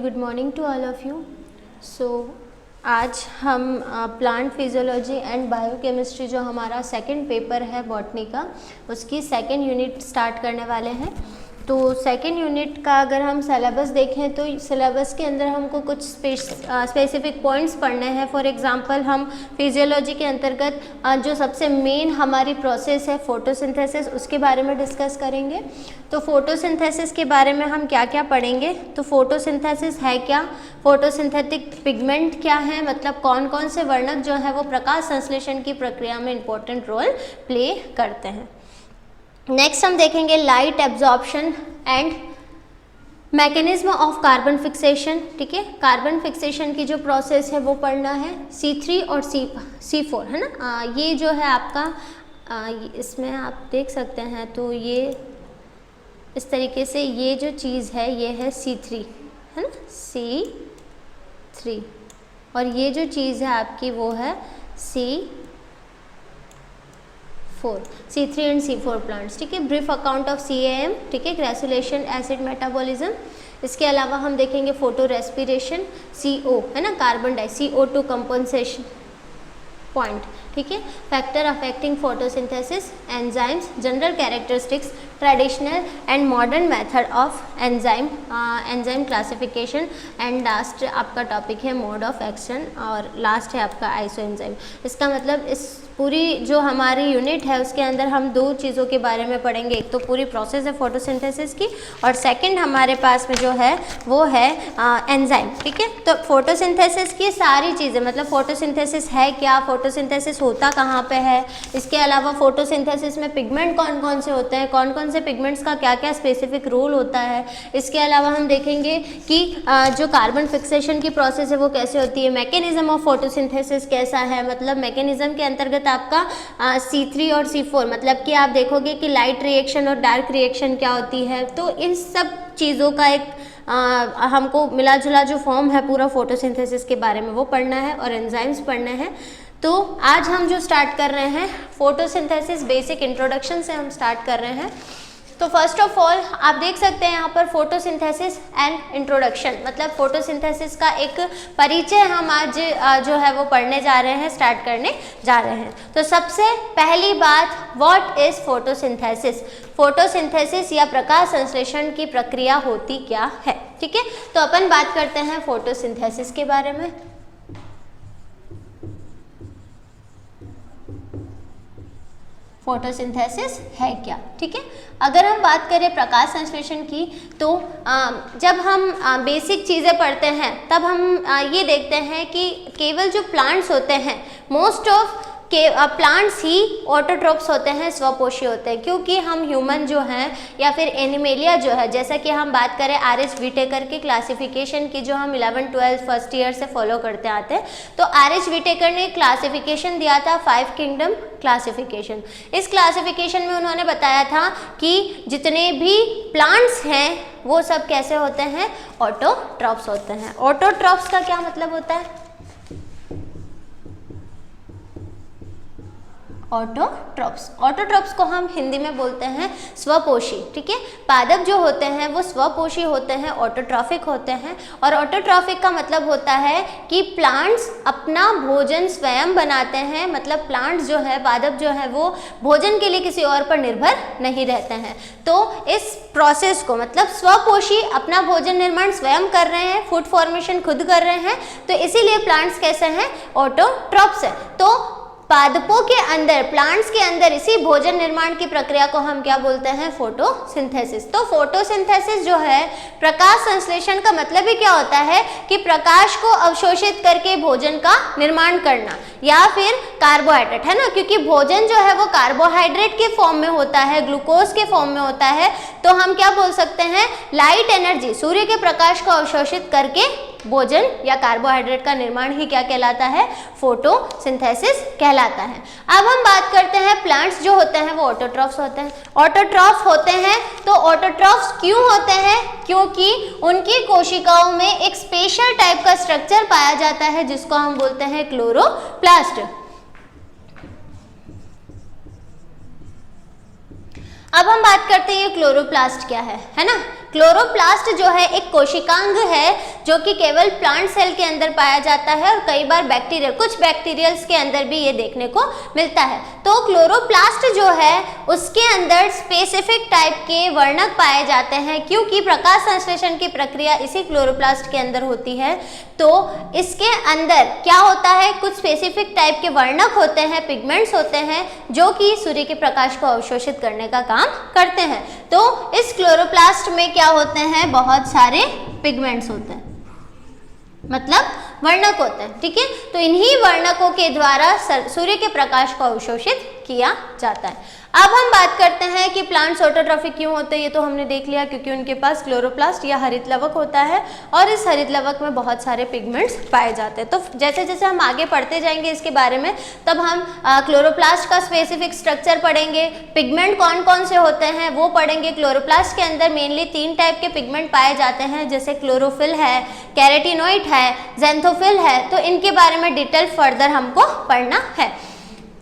Good morning to all of you. So आज हम plant physiology and biochemistry जो हमारा सेकंड पेपर है बॉटनी का, उसकी सेकंड यूनिट स्टार्ट करने वाले हैं। तो सेकंड यूनिट का अगर हम सिलेबस देखें तो सिलेबस के अंदर हमको कुछ स्पेसिफिक पॉइंट्स पढ़ने हैं। फॉर एग्जांपल हम फिजियोलॉजी के अंतर्गत जो सबसे मेन हमारी प्रोसेस है फोटोसिंथेसिस, उसके बारे में डिस्कस करेंगे। तो फोटोसिंथेसिस के बारे में हम क्या क्या पढ़ेंगे, तो फोटोसिंथेसिस है क्या, फोटोसिंथेटिक पिगमेंट क्या है, मतलब कौन कौन से वर्णक जो है वो प्रकाश संश्लेषण की प्रक्रिया में इंपॉर्टेंट रोल प्ले करते हैं। नेक्स्ट हम देखेंगे light absorption and mechanism of carbon fixation. ठीक है, कार्बन फिक्सेशन की जो प्रोसेस है वो पढ़ना है। C3 और C4 है ना, ये जो है आपका इसमें आप देख सकते हैं, तो ये इस तरीके से ये जो चीज़ है ये है C3 है ना, C3, और ये जो चीज़ है आपकी वो है C4, C3 and C4 plants. ठीक है, ब्रीफ अकाउंट ऑफ CAM, ठीक है, ग्रेसुलेशन एसिड मेटाबॉलिज्म। इसके अलावा हम देखेंगे फोटो रेस्पिरेशन, CO है ना, carbon die, CO2 compensation point. ठीक है, factor affecting photosynthesis, enzymes, general characteristics, traditional and modern method of enzyme classification, and last आपका टॉपिक है मोड ऑफ एक्शन, और लास्ट है आपका आइसो एंजाइम। इसका मतलब इस पूरी जो हमारी यूनिट है उसके अंदर हम दो चीज़ों के बारे में पढ़ेंगे। एक तो पूरी प्रोसेस है फोटोसिंथेसिस की, और सेकंड हमारे पास में जो है वो है एंजाइम। ठीक है, तो फोटोसिंथेसिस की सारी चीज़ें, मतलब फोटोसिंथेसिस है क्या, फोटोसिंथेसिस होता कहाँ पे है, इसके अलावा फोटोसिंथेसिस में पिगमेंट कौन कौन से होते हैं, कौन कौन से पिगमेंट्स का क्या क्या स्पेसिफिक रोल होता है। इसके अलावा हम देखेंगे कि जो कार्बन फिक्सेशन की प्रोसेस है वो कैसे होती है, मैकेनिज्म ऑफ फोटोसिंथेसिस कैसा है, मतलब मैकेनिज्म के अंतर्गत आपका C3 और C4, मतलब कि आप देखोगे कि लाइट रिएक्शन और डार्क रिएक्शन क्या होती है। तो इन सब चीज़ों का एक हमको मिला जुला जो फॉर्म है पूरा फोटोसिंथेसिस के बारे में वो पढ़ना है, और एंजाइम्स पढ़ने हैं। तो आज हम जो स्टार्ट कर रहे हैं फोटोसिंथेसिस बेसिक इंट्रोडक्शन से हम स्टार्ट कर रहे हैं। तो फर्स्ट ऑफ ऑल आप देख सकते हैं यहाँ पर फोटोसिंथेसिस एंड इंट्रोडक्शन, मतलब फोटोसिंथेसिस का एक परिचय हम आज जो है वो पढ़ने जा रहे हैं, स्टार्ट करने जा रहे हैं। तो सबसे पहली बात, व्हाट इज फोटोसिंथेसिस। फोटोसिंथेसिस या प्रकाश संश्लेषण की प्रक्रिया होती क्या है। ठीक है, तो अपन बात करते हैं फोटोसिंथेसिस के बारे में। फोटोसिंथेसिस है क्या। ठीक है, अगर हम बात करें प्रकाश संश्लेषण की, तो जब हम बेसिक चीज़ें पढ़ते हैं तब हम ये देखते हैं कि केवल जो प्लांट्स होते हैं, मोस्ट ऑफ के प्लांट्स ही ऑटोट्रोप्स होते हैं, स्वपोषी होते हैं, क्योंकि हम ह्यूमन जो हैं या फिर एनिमेलिया जो है, जैसा कि हम बात करें R.H. व्हिटेकर की क्लासिफिकेशन की जो हम 11-12 फर्स्ट ईयर से फॉलो करते आते हैं, तो R.H. व्हिटेकर ने क्लासिफिकेशन दिया था 5 किंगडम क्लासिफिकेशन। इस क्लासिफिकेशन में उन्होंने बताया था कि जितने भी प्लांट्स हैं वो सब कैसे होते हैं, ऑटोट्रॉप्स होते हैं। ऑटोट्रॉप्स का क्या मतलब होता है, ऑटोट्रॉप्स को हम हिंदी में बोलते हैं स्वपोषी। ठीक है, पादप जो होते हैं वो स्वपोषी होते हैं, ऑटोट्रॉफिक होते हैं। और ऑटोट्रॉफिक का मतलब होता है कि प्लांट्स अपना भोजन स्वयं बनाते हैं, मतलब प्लांट्स जो है, पादप जो है वो भोजन के लिए किसी और पर निर्भर नहीं रहते हैं। तो इस प्रोसेस को, मतलब स्वपोषी अपना भोजन निर्माण स्वयं कर रहे हैं, फूड फॉर्मेशन खुद कर रहे हैं, तो इसीलिए प्लांट्स कैसे हैं, ऑटोट्रॉप्स है। तो पादपों के अंदर, प्लांट्स के अंदर इसी भोजन निर्माण की प्रक्रिया को हम क्या बोलते हैं, फोटोसिंथेसिस। तो फोटोसिंथेसिस जो है, प्रकाश संश्लेषण का मतलब ही क्या होता है कि प्रकाश को अवशोषित करके भोजन का निर्माण करना, या फिर कार्बोहाइड्रेट, है ना, क्योंकि भोजन जो है वो कार्बोहाइड्रेट के फॉर्म में होता है, ग्लूकोज के फॉर्म में होता है। तो हम क्या बोल सकते हैं, लाइट एनर्जी, सूर्य के प्रकाश को अवशोषित करके भोजन या कार्बोहाइड्रेट का निर्माण ही क्या कहलाता है, फोटोसिंथेसिस कहलाता है। अब हम बात करते हैं प्लांट्स जो होते हैं वो ऑटोट्रॉफ्स होते हैं। ऑटोट्रॉफ होते हैं, तो ऑटोट्रॉफ्स क्यों होते हैं, क्योंकि उनकी कोशिकाओं में एक स्पेशल टाइप का स्ट्रक्चर पाया जाता है जिसको हम बोलते हैं क्लोरोप्लास्ट। अब हम बात करते हैं क्लोरोप्लास्ट क्या है ना। क्लोरोप्लास्ट जो है एक कोशिकांग है जो कि केवल प्लांट सेल के अंदर पाया जाता है और कई बार बैक्टीरियल, कुछ बैक्टीरियल्स के अंदर भी ये देखने को मिलता है। तो क्लोरोप्लास्ट जो है उसके अंदर स्पेसिफिक टाइप के वर्णक पाए जाते हैं क्योंकि प्रकाश संश्लेषण की प्रक्रिया इसी क्लोरोप्लास्ट के अंदर होती है। तो इसके अंदर क्या होता है, कुछ स्पेसिफिक टाइप के वर्णक होते हैं, पिगमेंट्स होते हैं जो कि सूर्य के प्रकाश को अवशोषित करने का काम करते हैं। तो इस क्लोरोप्लास्ट में क्या होते हैं, बहुत सारे पिगमेंट्स होते हैं, मतलब वर्णक होते हैं, ठीक है। तो इन्हीं वर्णकों के द्वारा सूर्य के प्रकाश को अवशोषित किया जाता है। अब हम बात करते हैं कि प्लांट्स ऑटोट्रॉफिक क्यों होते हैं। ये तो हमने देख लिया, क्योंकि उनके पास क्लोरोप्लास्ट या हरित लवक होता है और इस हरित लवक में बहुत सारे पिगमेंट्स पाए जाते हैं। तो जैसे जैसे हम आगे पढ़ते जाएंगे इसके बारे में, तब हम क्लोरोप्लास्ट का स्पेसिफिक स्ट्रक्चर पढ़ेंगे, पिगमेंट कौन कौन से होते हैं वो पढ़ेंगे। क्लोरोप्लास्ट के अंदर मेनली 3 टाइप के पिगमेंट पाए जाते हैं, जैसे क्लोरोफिल है, कैरेटिनोइड है, ज़ैंथोफिल है। तो इनके बारे में डिटेल फर्दर हमको पढ़ना है।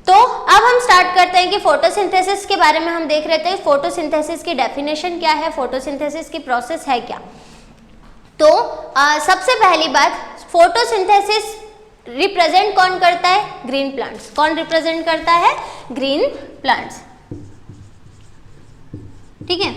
तो अब हम स्टार्ट करते हैं कि फोटोसिंथेसिस के बारे में हम देख रहे थे। फोटोसिंथेसिस की डेफिनेशन क्या है, फोटोसिंथेसिस की प्रोसेस है क्या। तो सबसे पहली बात, फोटोसिंथेसिस रिप्रेजेंट कौन करता है, ग्रीन प्लांट्स। कौन रिप्रेजेंट करता है, ग्रीन प्लांट्स, ठीक है।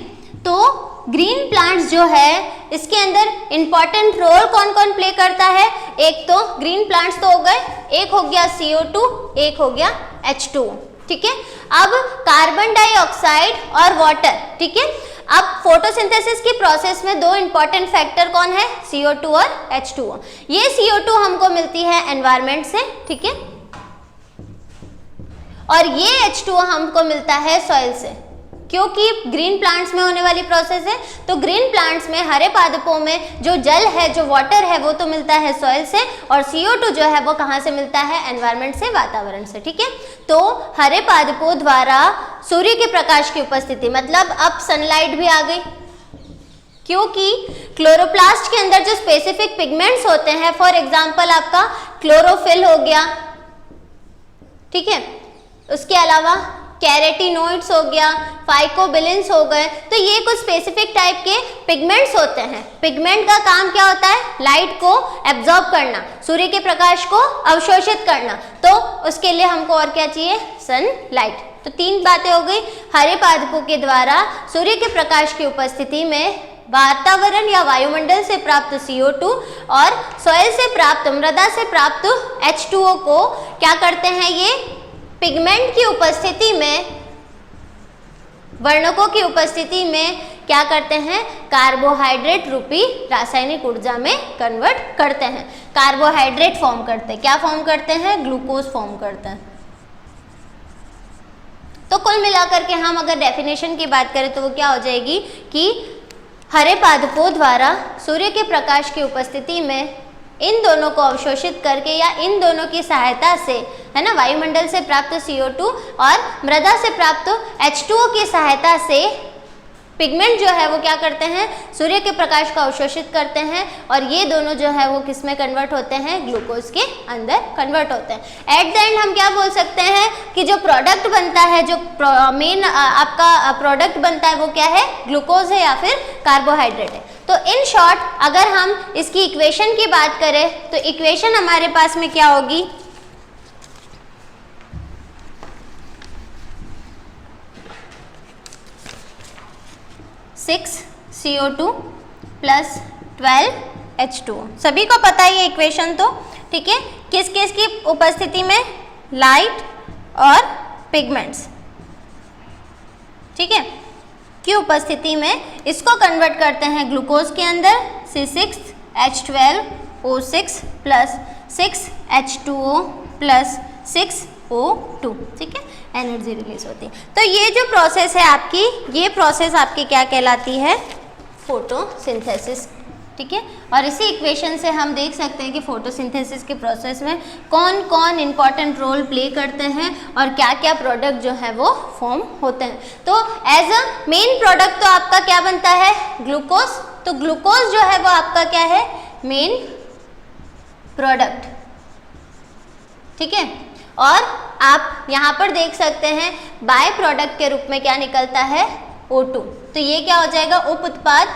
तो ग्रीन प्लांट्स जो है इसके अंदर इंपॉर्टेंट रोल कौन कौन प्ले करता है। एक तो ग्रीन प्लांट्स तो हो गए, एक हो गया CO2, एक हो गया H2, ठीक है। अब कार्बन डाइऑक्साइड और वाटर, ठीक है। अब फोटोसिंथेसिस की प्रोसेस में 2 इंपॉर्टेंट फैक्टर कौन है, CO2 और H2O। ये CO2 हमको मिलती है एनवायरमेंट से, ठीक है, और ये H2O हमको मिलता है सॉइल से, क्योंकि ग्रीन प्लांट्स में होने वाली प्रोसेस है। तो ग्रीन प्लांट्स में, हरे पादपों में जो जल है, जो वाटर है, वो तो मिलता है सॉइल से, और CO2 जो है वो कहाँ से मिलता है, एनवायरनमेंट से, वातावरण से, ठीक है। तो हरे पादपों द्वारा सूर्य के प्रकाश की उपस्थिति, मतलब अब सनलाइट भी आ गई, क्योंकि क्लोरोप्लास्ट के अंदर जो स्पेसिफिक पिगमेंट्स होते हैं, फॉर एग्जाम्पल आपका क्लोरोफिल हो गया, ठीक है, उसके अलावा कैरेटिनोइड्स हो गया, फाइकोबिलिन्स हो गए। तो ये कुछ स्पेसिफिक टाइप के पिगमेंट्स होते हैं। पिगमेंट का काम क्या होता है, लाइट को एब्जॉर्ब करना, सूर्य के प्रकाश को अवशोषित करना। तो उसके लिए हमको और क्या चाहिए, सनलाइट। तो 3 बातें हो गई। हरे पादपों के द्वारा सूर्य के प्रकाश की उपस्थिति में वातावरण या वायुमंडल से प्राप्त CO2 और सॉइल से प्राप्त, मृदा से प्राप्त H2O को क्या करते हैं, ये पिगमेंट की उपस्थिति में, वर्णकों की उपस्थिति में क्या करते हैं, कार्बोहाइड्रेट रूपी रासायनिक ऊर्जा में कन्वर्ट करते हैं। कार्बोहाइड्रेट फॉर्म करते हैं, क्या फॉर्म करते हैं, ग्लूकोज फॉर्म करते हैं। तो कुल मिलाकर के हम अगर डेफिनेशन की बात करें तो वो क्या हो जाएगी कि हरे पादपों द्वारा सूर्य के प्रकाश की उपस्थिति में इन दोनों को अवशोषित करके या इन दोनों की सहायता से, है ना, वायुमंडल से प्राप्त CO2 और मृदा से प्राप्त H2O की सहायता से पिगमेंट जो है वो क्या करते हैं, सूर्य के प्रकाश को अवशोषित करते हैं, और ये दोनों जो है वो किस में कन्वर्ट होते हैं, ग्लूकोज के अंदर कन्वर्ट होते हैं। एट द एंड हम क्या बोल सकते हैं कि जो प्रोडक्ट बनता है, जो मेन आपका प्रोडक्ट बनता है वो क्या है, ग्लूकोज है या फिर कार्बोहाइड्रेट है। तो इन शॉर्ट अगर हम इसकी इक्वेशन की बात करें तो इक्वेशन हमारे पास में क्या होगी, CO2 प्लस 12H2O। सभी को पता है ये इक्वेशन, तो ठीक है। किस किस की उपस्थिति में, लाइट और पिगमेंट्स, ठीक है, की उपस्थिति में इसको कन्वर्ट करते हैं ग्लूकोज के अंदर, C6H12O6 plus 6H2O plus 6O2, ठीक है, एनर्जी रिलीज होती है। तो ये जो प्रोसेस है आपकी, ये प्रोसेस आपकी क्या कहलाती है, फोटोसिंथेसिस, ठीक है। और इसी इक्वेशन से हम देख सकते हैं कि फोटोसिंथेसिस के प्रोसेस में कौन कौन इंपॉर्टेंट रोल प्ले करते हैं और क्या क्या प्रोडक्ट जो है वो फॉर्म होते हैं। तो एज अ मेन प्रोडक्ट तो आपका क्या बनता है, ग्लूकोज। तो ग्लूकोज जो है वो आपका क्या है, मेन प्रोडक्ट, ठीक है। और आप यहाँ पर देख सकते हैं बाय प्रोडक्ट के रूप में क्या निकलता है, O2। तो ये क्या हो जाएगा, उप उत्पाद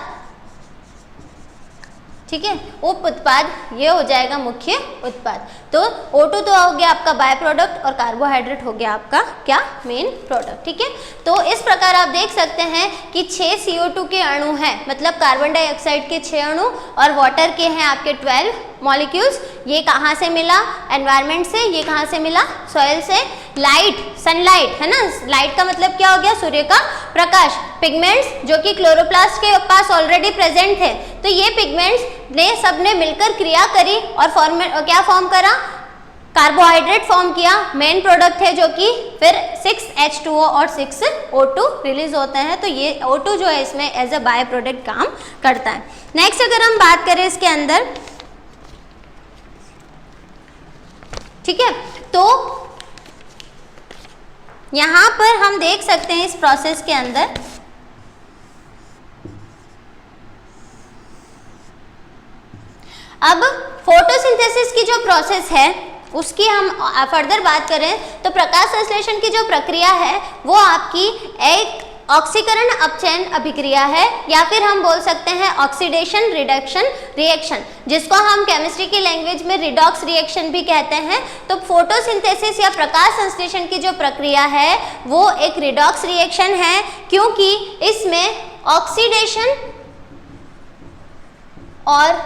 ठीक है। उप उत्पाद ये हो जाएगा मुख्य उत्पाद। तो O2 तो हो गया आपका बाय प्रोडक्ट और कार्बोहाइड्रेट हो गया आपका क्या, मेन प्रोडक्ट, ठीक है। तो इस प्रकार आप देख सकते हैं कि 6 CO2 के अणु हैं, मतलब कार्बन डाइऑक्साइड के 6 अणु और वाटर के हैं आपके 12 मॉलिक्यूल्स। ये कहाँ से मिला, एनवायरनमेंट से। ये कहाँ से मिला, सॉइल से। लाइट, सनलाइट है ना, लाइट का मतलब क्या हो गया, सूर्य का प्रकाश। पिगमेंट्स जो कि क्लोरोप्लास्ट के पास ऑलरेडी प्रेजेंट थे, तो ये पिगमेंट्स ने सबने मिलकर क्रिया करी और क्या फॉर्म करा, कार्बोहाइड्रेट फॉर्म किया। मेन प्रोडक्ट है जो कि फिर 6H2O और 6O2 रिलीज होते हैं। तो ये O2 जो है इसमें एज अ बाय प्रोडक्ट काम करता है। नेक्स्ट अगर हम बात करें इसके अंदर, ठीक है, तो यहाँ पर हम देख सकते हैं इस प्रोसेस के अंदर अब फोटोसिंथेसिस की जो प्रोसेस है उसकी हम फर्दर बात करें तो प्रकाश संश्लेषण की जो प्रक्रिया है वो आपकी एक ऑक्सीकरण अपचयन अभिक्रिया है, या फिर हम बोल सकते हैं ऑक्सीडेशन रिडक्शन रिएक्शन, जिसको हम केमिस्ट्री की लैंग्वेज में रिडॉक्स रिएक्शन भी कहते हैं। तो फोटोसिंथेसिस या प्रकाश संश्लेषण की जो प्रक्रिया है वो एक रिडॉक्स रिएक्शन है, क्योंकि इसमें ऑक्सीडेशन और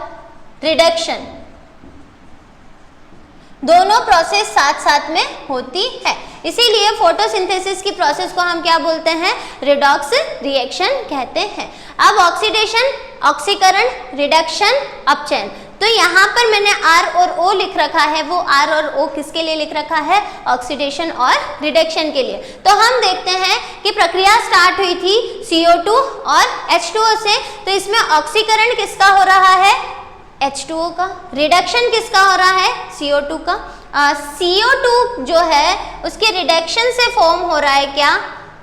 रिडक्शन दोनों प्रोसेस साथ साथ में होती है, इसीलिए फोटोसिंथेसिस की प्रोसेस को हम क्या बोलते हैं, रिडॉक्स रिएक्शन कहते हैं। अब ऑक्सीडेशन, ऑक्सीकरण, रिडक्शन, अपचयन, तो यहाँ पर मैंने R और O लिख रखा है, वो R और O किसके लिए लिख रखा है, ऑक्सीडेशन और रिडक्शन के लिए। तो हम देखते हैं कि प्रक्रिया स्टार्ट हुई थी CO2 और H2O से, तो इसमें ऑक्सीकरण किसका हो रहा है, H2O का। रिडक्शन किसका हो रहा है, CO2 का। CO2 जो है उसके रिडक्शन से फॉर्म हो रहा है क्या,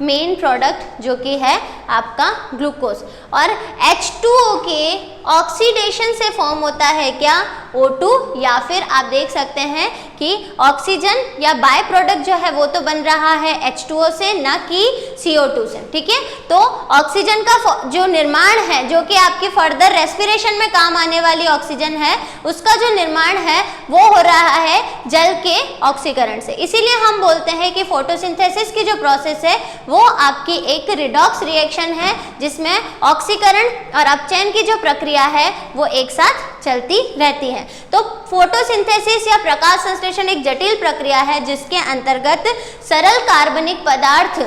मेन प्रोडक्ट जो कि है आपका ग्लूकोज, और H2O के ऑक्सीडेशन से फॉर्म होता है क्या, O2, या फिर आप देख सकते हैं कि ऑक्सीजन या बाय प्रोडक्ट जो है वो तो बन रहा है H2O से, ना कि CO2 से, ठीक है। तो ऑक्सीजन का जो निर्माण है, जो कि आपकी फर्दर रेस्पिरेशन में काम आने वाली ऑक्सीजन है, उसका जो निर्माण है वो हो रहा है जल के ऑक्सीकरण से। इसीलिए हम बोलते हैं कि फोटोसिंथेसिस की जो प्रोसेस है वो आपकी एक रिडॉक्स रिएक्शन है, जिसमें ऑक्सीकरण और अपचयन की जो प्रक्रिया है वो एक साथ चलती रहती है। तो फोटोसिंथेसिस या प्रकाश संश्लेषण एक जटिल प्रक्रिया है जिसके अंतर्गत सरल कार्बनिक पदार्थ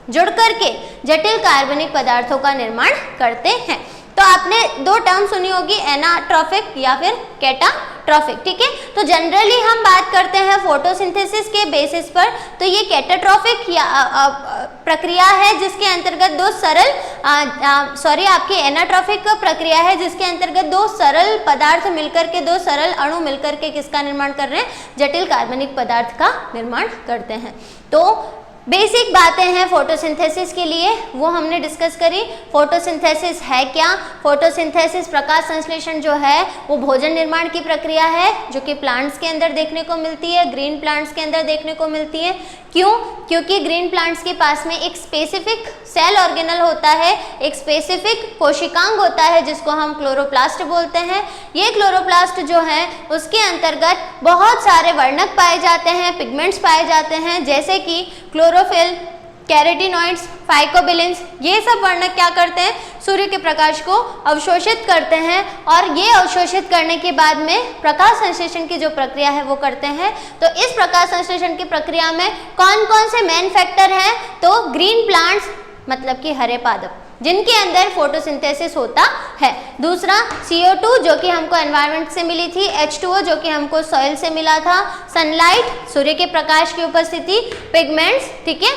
जुड़ करके जटिल कार्बनिक पदार्थों का निर्माण करते हैं। तो आपने दो टर्म सुनी होगी, एनाट्रॉफिक या फिर कैटाट्रॉफिक, ठीक है। तो जनरली हम बात करते हैं फोटोसिंथेसिस के बेसिस पर, तो ये कैटाट्रॉफिक या प्रक्रिया है जिसके अंतर्गत दो सरल आपकी एनाट्रॉफिक प्रक्रिया है जिसके अंतर्गत दो सरल पदार्थ मिलकर के, दो सरल अणु मिलकर के किसका निर्माण कर रहे हैं, जटिल कार्बनिक पदार्थ का निर्माण करते हैं। तो बेसिक बातें हैं फोटोसिंथेसिस के लिए, वो हमने डिस्कस करी। फोटोसिंथेसिस है क्या, फोटोसिंथेसिस प्रकाश संश्लेषण जो है वो भोजन निर्माण की प्रक्रिया है जो कि प्लांट्स के अंदर देखने को मिलती है, ग्रीन प्लांट्स के अंदर देखने को मिलती है। क्यों, क्योंकि ग्रीन प्लांट्स के पास में एक स्पेसिफिक सेल ऑर्गेनल होता है, एक स्पेसिफिक कोशिकांग होता है जिसको हम क्लोरोप्लास्ट बोलते हैं। ये क्लोरोप्लास्ट जो है उसके अंतर्गत बहुत सारे वर्णक पाए जाते हैं, पिगमेंट्स पाए जाते हैं, जैसे कि क्लोरोफिल, कैरोटीनॉइड्स, फाइकोबिलिन्स। ये सब वर्णक क्या करते हैं, सूर्य के प्रकाश को अवशोषित करते हैं, और ये अवशोषित करने के बाद में प्रकाश संश्लेषण की जो प्रक्रिया है वो करते हैं। तो इस प्रकाश संश्लेषण की प्रक्रिया में कौन कौन से मेन फैक्टर हैं, तो ग्रीन प्लांट्स मतलब कि हरे पादप जिनके अंदर फोटोसिंथेसिस होता है। दूसरा CO2 जो कि हमको एनवायरनमेंट से मिली थी, H2O जो कि हमको सॉइल से मिला था, सनलाइट सूर्य के प्रकाश की उपस्थिति, पिगमेंट्स, ठीक है,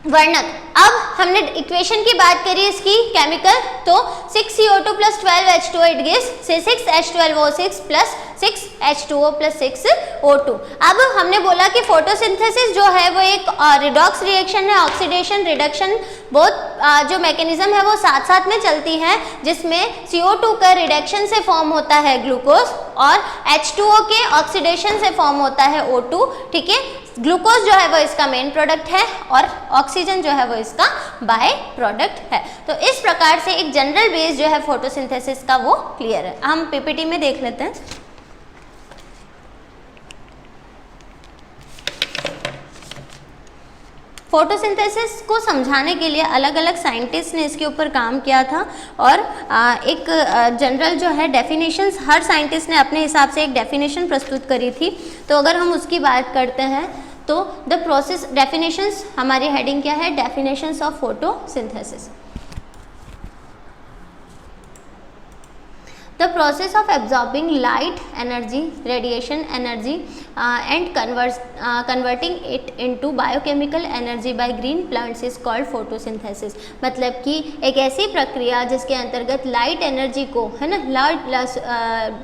वर्णक। अब हमने इक्वेशन की बात करी इसकी केमिकल, तो 6CO2 + 12H2O it gives 6H12O6 + 6H2O + 6O2। अब हमने बोला कि फोटोसिंथेसिस जो है वो एक रिडॉक्स रिएक्शन है, ऑक्सीडेशन रिडक्शन बहुत जो मैकेनिज्म है वो साथ साथ में चलती हैं, जिसमें CO2 का रिडक्शन से फॉर्म होता है ग्लूकोज और H2O के ऑक्सीडेशन से फॉर्म होता है O2, ठीक है। ग्लूकोज जो है वो इसका मेन प्रोडक्ट है और ऑक्सीजन जो है वो इसका बाय प्रोडक्ट है। तो इस प्रकार से एक जनरल बेस जो है फोटोसिंथेसिस का वो क्लियर है। हम पीपीटी में देख लेते हैं। फोटोसिंथेसिस को समझाने के लिए अलग अलग साइंटिस्ट ने इसके ऊपर काम किया था और एक जनरल जो है डेफिनेशंस, हर साइंटिस्ट ने अपने हिसाब से एक डेफिनेशन प्रस्तुत करी थी। तो अगर हम उसकी बात करते हैं तो द प्रोसेस डेफिनेशंस, हमारी हेडिंग क्या है, definitions of photosynthesis. The process of absorbing light energy, radiation energy and converting it into biochemical energy by green plants is called photosynthesis। मतलब कि एक ऐसी प्रक्रिया जिसके अंतर्गत लाइट एनर्जी को, है ना,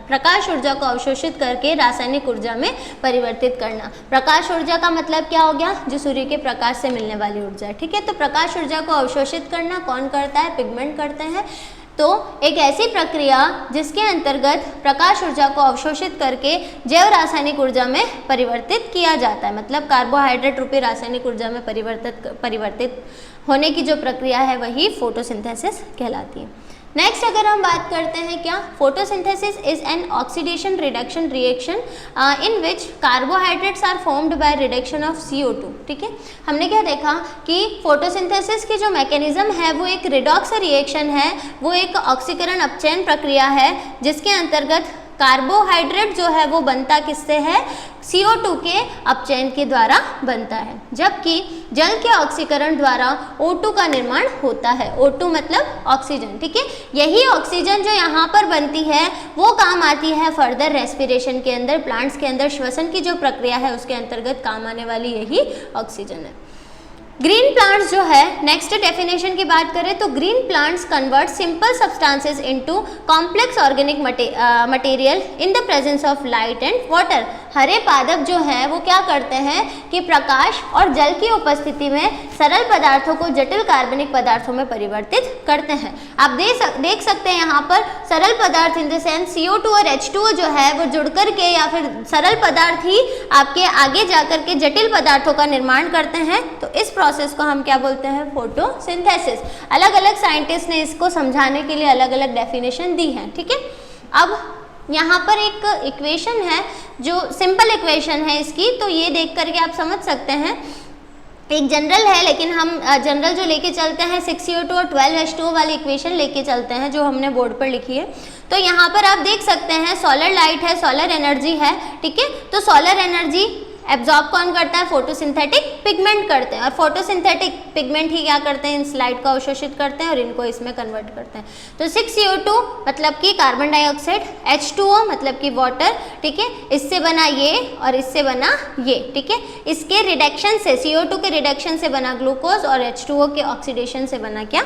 प्रकाश ऊर्जा को अवशोषित करके रासायनिक ऊर्जा में परिवर्तित करना। प्रकाश ऊर्जा का मतलब क्या हो गया, जो सूर्य के प्रकाश से मिलने वाली ऊर्जा, ठीक है। तो प्रकाश ऊर्जा को अवशोषित करना कौन करता है, पिगमेंट करते हैं। तो एक ऐसी प्रक्रिया जिसके अंतर्गत प्रकाश ऊर्जा को अवशोषित करके जैव रासायनिक ऊर्जा में परिवर्तित किया जाता है, मतलब कार्बोहाइड्रेट रूपी रासायनिक ऊर्जा में परिवर्तित होने की जो प्रक्रिया है वही फोटोसिंथेसिस कहलाती है। नेक्स्ट अगर हम बात करते हैं क्या, photosynthesis is an oxidation reduction reaction in which carbohydrates are formed by reduction of CO2, ठीक है। हमने क्या देखा कि फोटोसिंथेसिस की जो मैकेनिज्म है वो एक रिडॉक्स रिएक्शन है, वो एक ऑक्सीकरण अपचयन प्रक्रिया है जिसके अंतर्गत कार्बोहाइड्रेट जो है वो बनता किससे है, CO2 के अपचयन के द्वारा बनता है, जबकि जल के ऑक्सीकरण द्वारा O2 का निर्माण होता है। O2 मतलब ऑक्सीजन, ठीक है। यही ऑक्सीजन जो यहाँ पर बनती है वो काम आती है फर्दर रेस्पिरेशन के अंदर, प्लांट्स के अंदर श्वसन की जो प्रक्रिया है उसके अंतर्गत काम आने वाली यही ऑक्सीजन है। ग्रीन प्लांट्स जो है, नेक्स्ट डेफिनेशन की बात करें तो green plants convert simple substances into complex organic material in the presence of light and water. हरे पादप जो है वो क्या करते हैं कि प्रकाश और जल की उपस्थिति में सरल पदार्थों को जटिल कार्बनिक पदार्थों में परिवर्तित करते हैं। आप देख सकते हैं यहाँ पर सरल पदार्थ इन द सेंस CO2 और H2O जो है वो जुड़ कर के या फिर सरल पदार्थ ही आपके आगे जाकर के जटिल पदार्थों का निर्माण करते हैं। तो इस प्रोसेस को हम क्या बोलते हैं, फोटोसिंथेसिस। अलग अलग साइंटिस्ट ने इसको समझाने के लिए अलग अलग डेफिनेशन दी है, ठीक है। अब यहाँ पर एक इक्वेशन है जो सिंपल इक्वेशन है इसकी, तो ये देख करके आप समझ सकते हैं। एक जनरल है लेकिन हम जनरल जो लेके चलते हैं 6CO2 और 12H2O वाली इक्वेशन लेके चलते हैं जो हमने बोर्ड पर लिखी है। तो यहाँ पर आप देख सकते हैं सोलर लाइट है, सोलर एनर्जी है, ठीक है। तो सोलर एनर्जी एब्जॉर्ब कौन करता है, फोटोसिंथेटिक पिगमेंट करते हैं, और फोटोसिंथेटिक पिगमेंट ही क्या करते हैं, इस लाइट को अवशोषित करते हैं और इनको इसमें कन्वर्ट करते हैं। तो 6CO2 मतलब कि कार्बन डाइऑक्साइड, H2O मतलब कि वाटर, ठीक है, इससे बना ये और इससे बना ये, ठीक है। इसके रिडक्शन से, CO2 के रिडक्शन से बना ग्लूकोज और H2O के ऑक्सीडेशन से बना क्या,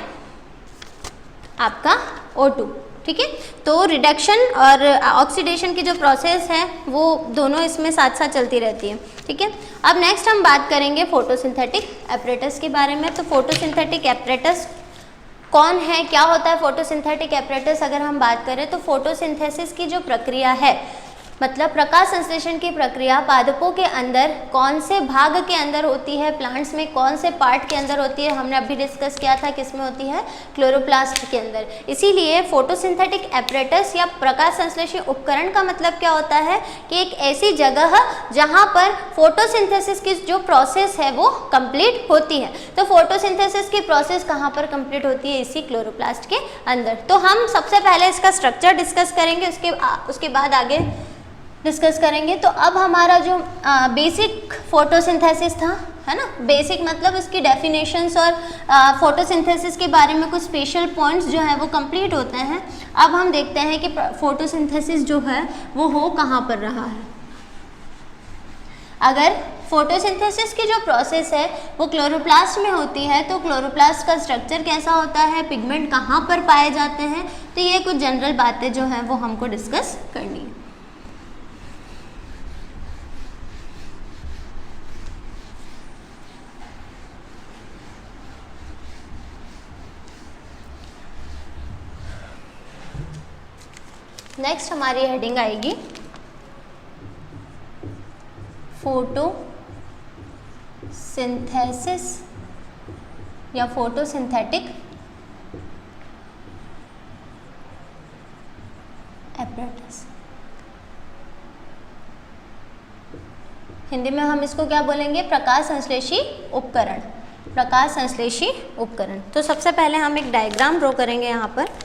आपका O2, ठीक है। तो रिडक्शन और ऑक्सीडेशन की जो प्रोसेस है वो दोनों इसमें साथ साथ चलती रहती है, ठीक है। अब नेक्स्ट हम बात करेंगे फोटोसिंथेटिक एपरेटस के बारे में। तो फोटोसिंथेटिक एपरेटस कौन है, क्या होता है फोटोसिंथेटिक एपरेटस। अगर हम बात करें तो फोटोसिंथेसिस की जो प्रक्रिया है, मतलब प्रकाश संश्लेषण की प्रक्रिया पादपों के अंदर कौन से भाग के अंदर होती है, प्लांट्स में कौन से पार्ट के अंदर होती है, हमने अभी डिस्कस किया था किस में होती है, क्लोरोप्लास्ट के अंदर। इसीलिए फोटोसिंथेटिक एपरेटस या प्रकाश संश्लेषी उपकरण का मतलब क्या होता है कि एक ऐसी जगह जहां पर फोटोसिंथेसिस की जो प्रोसेस है वो कंप्लीट होती है। तो फोटोसिंथेसिस की प्रोसेस कहाँ पर कंप्लीट होती है, इसी क्लोरोप्लास्ट के अंदर। तो हम सबसे पहले इसका स्ट्रक्चर डिस्कस करेंगे, उसके बाद आगे डिस्कस करेंगे। तो अब हमारा जो बेसिक फोटोसिंथेसिस था, है ना, बेसिक मतलब इसकी डेफिनेशंस और फोटोसिंथेसिस के बारे में कुछ स्पेशल पॉइंट्स जो है वो कंप्लीट होते हैं। अब हम देखते हैं कि फोटोसिंथेसिस जो है वो हो कहाँ पर रहा है। अगर फोटोसिंथेसिस की जो प्रोसेस है वो क्लोरोप्लास्ट में होती है तो क्लोरोप्लास्ट का स्ट्रक्चर कैसा होता है, पिगमेंट कहाँ पर पाए जाते हैं, तो ये कुछ जनरल बातें जो हैं वो हमको डिस्कस करनी है। नेक्स्ट हमारी हेडिंग आएगी फोटोसिंथेसिस। सिंथेसिस या फोटोसिंथेटिक एपरेटस। हिंदी में हम इसको क्या बोलेंगे? प्रकाश संश्लेषी उपकरण। प्रकाश संश्लेषी उपकरण। तो सबसे पहले हम एक डायग्राम ड्रॉ करेंगे यहाँ पर।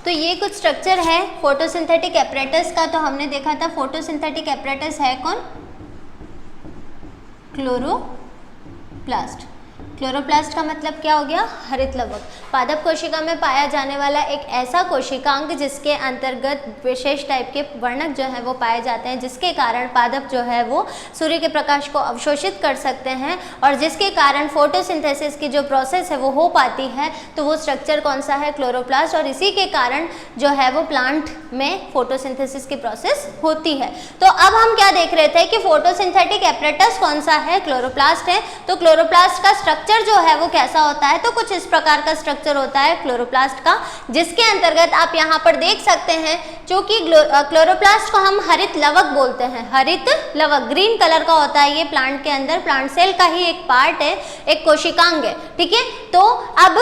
तो ये कुछ स्ट्रक्चर है फोटोसिंथेटिक एपरेटस का। तो हमने देखा था फोटोसिंथेटिक एपरेटस है कौन? क्लोरोप्लास्ट। क्लोरोप्लास्ट का मतलब क्या हो गया? हरित लवक। पादप कोशिका में पाया जाने वाला एक ऐसा कोशिकांग जिसके अंतर्गत विशेष टाइप के वर्णक जो है वो पाए जाते हैं, जिसके कारण पादप जो है वो सूर्य के प्रकाश को अवशोषित कर सकते हैं और जिसके कारण फोटोसिंथेसिस की जो प्रोसेस है वो हो पाती है। तो वो स्ट्रक्चर कौन सा है? क्लोरोप्लास्ट। और इसी के कारण जो है वो प्लांट में फोटोसिंथेसिस की प्रोसेस होती है। तो अब हम क्या देख रहे थे कि फोटोसिंथेटिक एपरेटस कौन सा है? क्लोरोप्लास्ट है। तो क्लोरोप्लास्ट का स्ट्रक्चर जो है वो कैसा होता है? तो कुछ इस प्रकार का स्ट्रक्चर होता है क्लोरोप्लास्ट का, जिसके अंतर्गत आप यहाँ पर देख सकते हैं, क्योंकि क्लोरोप्लास्ट को हम हरित लवक बोलते हैं। हरित लवक ग्रीन कलर का होता है ये प्लांट के अंदर, प्लांट सेल का ही एक पार्ट है, एक कोशिकांग है। ठीक है, तो अब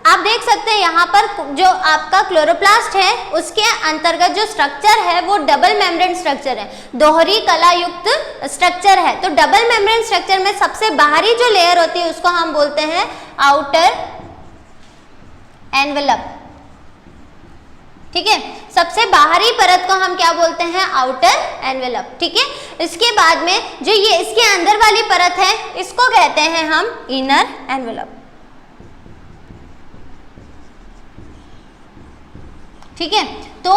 आप देख सकते हैं यहाँ पर जो आपका क्लोरोप्लास्ट है उसके अंतर्गत जो स्ट्रक्चर है वो डबल मेम्ब्रेन स्ट्रक्चर है, दोहरी कला युक्त स्ट्रक्चर है। तो डबल मेम्ब्रेन स्ट्रक्चर में सबसे बाहरी जो लेयर होती है उसको हम बोलते हैं आउटर एनवेलप, ठीक है। सबसे बाहरी परत को हम क्या बोलते हैं, आउटर एनवेलप, ठीक है। इसके बाद में जो ये इसके अंदर वाली परत है इसको कहते हैं हम इनर एनवेलप, ठीक है। तो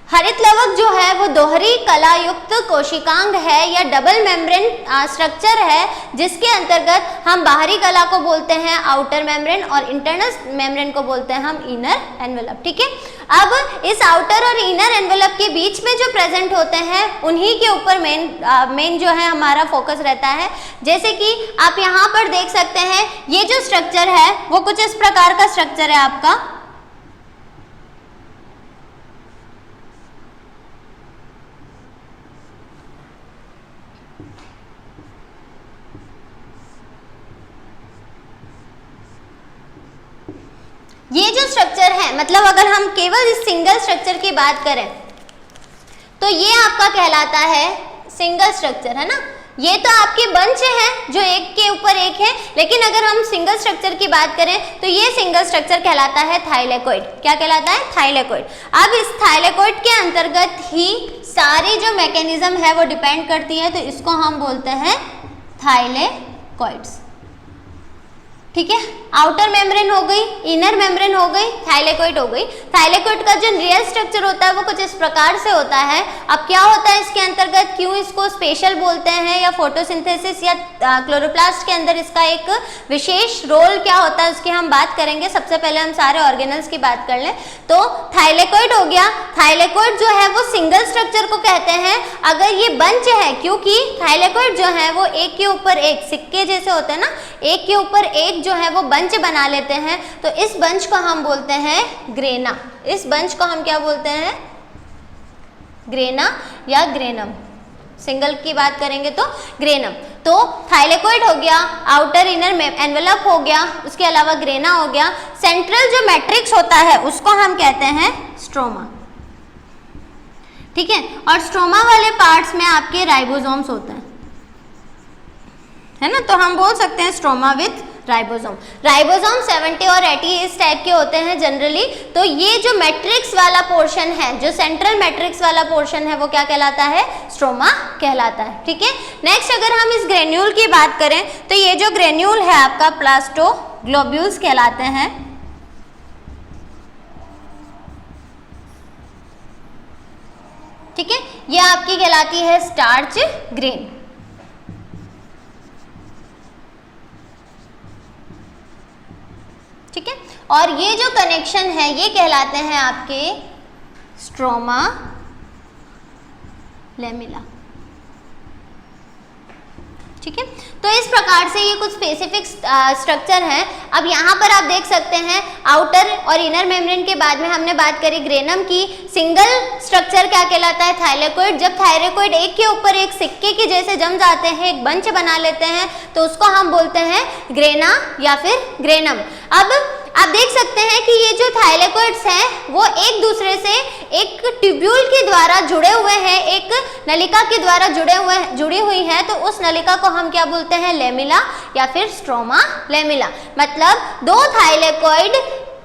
हरित लवक जो है वो दोहरी कला युक्त कोशिकांग है या डबल मेम्ब्रेन स्ट्रक्चर है, जिसके अंतर्गत हम बाहरी कला को बोलते हैं आउटर मेम्ब्रेन और इंटरनल मेम्ब्रेन को बोलते हैं हम इनर एनवेलप, ठीक है। अब इस आउटर और इनर एनवेलप के बीच में जो प्रेजेंट होते हैं उन्हीं के ऊपर मेन जो है हमारा फोकस रहता है। जैसे कि आप यहाँ पर देख सकते हैं ये जो स्ट्रक्चर है वो कुछ इस प्रकार का स्ट्रक्चर है आपका, ये जो स्ट्रक्चर है मतलब अगर हम केवल इस सिंगल स्ट्रक्चर की बात करें तो ये आपका कहलाता है सिंगल स्ट्रक्चर, है ना। ये तो आपके बंच है जो एक के ऊपर एक है, लेकिन अगर हम सिंगल स्ट्रक्चर की बात करें तो ये सिंगल स्ट्रक्चर कहलाता है थाइलेकोइड। क्या कहलाता है, थाइलेकोइड। अब इस थाइलेकोइड के अंतर्गत ही सारी जो मैकेनिज्म है वो डिपेंड करती है, तो इसको हम बोलते हैं थाइलेकोइड्स, ठीक है। आउटर मेम्ब्रेन हो गई, इनर मेम्ब्रेन हो गई, थाइलेकोइड हो गई। थाइलेकोइड का जो रियल स्ट्रक्चर होता है वो कुछ इस प्रकार से होता है। अब क्या होता है इसके अंतर्गत, क्यों इसको स्पेशल बोलते हैं या फोटोसिंथेसिस या क्लोरोप्लास्ट के अंदर इसका एक विशेष रोल क्या होता है उसकी हम बात करेंगे। सबसे पहले हम सारे ऑर्गेनल्स की बात कर लें। तो थाइलेकोइड हो गया, थाइलेकोइड जो है वो सिंगल स्ट्रक्चर को कहते हैं अगर ये बंच है, क्योंकि थाइलेकोइड जो है वो एक के ऊपर एक सिक्के जैसे होते हैं ना, एक के ऊपर एक जो है वो बंच बना लेते हैं। तो इस बंच को हम बोलते हैं ग्रेना। इस बंच को हम क्या बोलते हैं, ग्रेना या ग्रेनम। सिंगल की बात करेंगे तो ग्रेनम। तो थाइलेकोइड हो गया, आउटर इनर एनवेलप हो गया, उसके अलावा ग्रेना हो गया। सेंट्रल जो मैट्रिक्स होता है उसको हम कहते हैं स्ट्रोमा, ठीक है। और स्ट्रोमा वाले पार्ट्स में आपके राइबोसोम्स होते हैं, है ना। तो हम बोल सकते हैं स्ट्रोमा विथ राइबोसोम। राइबोसोम 70 और 80 इस टाइप के होते हैं जनरली। तो ये जो मैट्रिक्स वाला पोर्शन है, जो सेंट्रल मैट्रिक्स वाला पोर्शन है वो क्या कहलाता है, स्ट्रोमा कहलाता है, ठीक है। नेक्स्ट अगर हम इस ग्रेन्यूल की बात करें तो ये जो ग्रेन्यूल है आपका प्लास्टोग्लोब्यूल्स कहलाते हैं, ठीक है। ये आपकी कहलाती है स्टार्च ग्रेन, ठीक है। और ये जो कनेक्शन है ये कहलाते हैं आपके स्ट्रोमा लेमिला, ठीक है। तो इस प्रकार से ये कुछ स्पेसिफिक स्ट्रक्चर हैं। अब यहाँ पर आप देख सकते हैं आउटर और इनर मेम्ब्रेन के बाद में हमने बात करी ग्रेनम की। सिंगल स्ट्रक्चर क्या कहलाता है, थाइलेकोइड। जब थाइलेकोइड एक के ऊपर एक सिक्के के जैसे जम जाते हैं, एक बंच बना लेते हैं, तो उसको हम बोलते हैं ग्रेना या फिर ग्रेनम। अब आप देख सकते हैं कि ये जो थाइलेकोइड्स हैं वो एक दूसरे से एक ट्यूब्यूल के द्वारा जुड़े हुए हैं, एक नलिका के द्वारा जुड़ी हुई हैं। तो उस नलिका को हम क्या बोलते हैं, लेमिला या फिर स्ट्रोमा लेमिला। मतलब दो थाइलेकोइड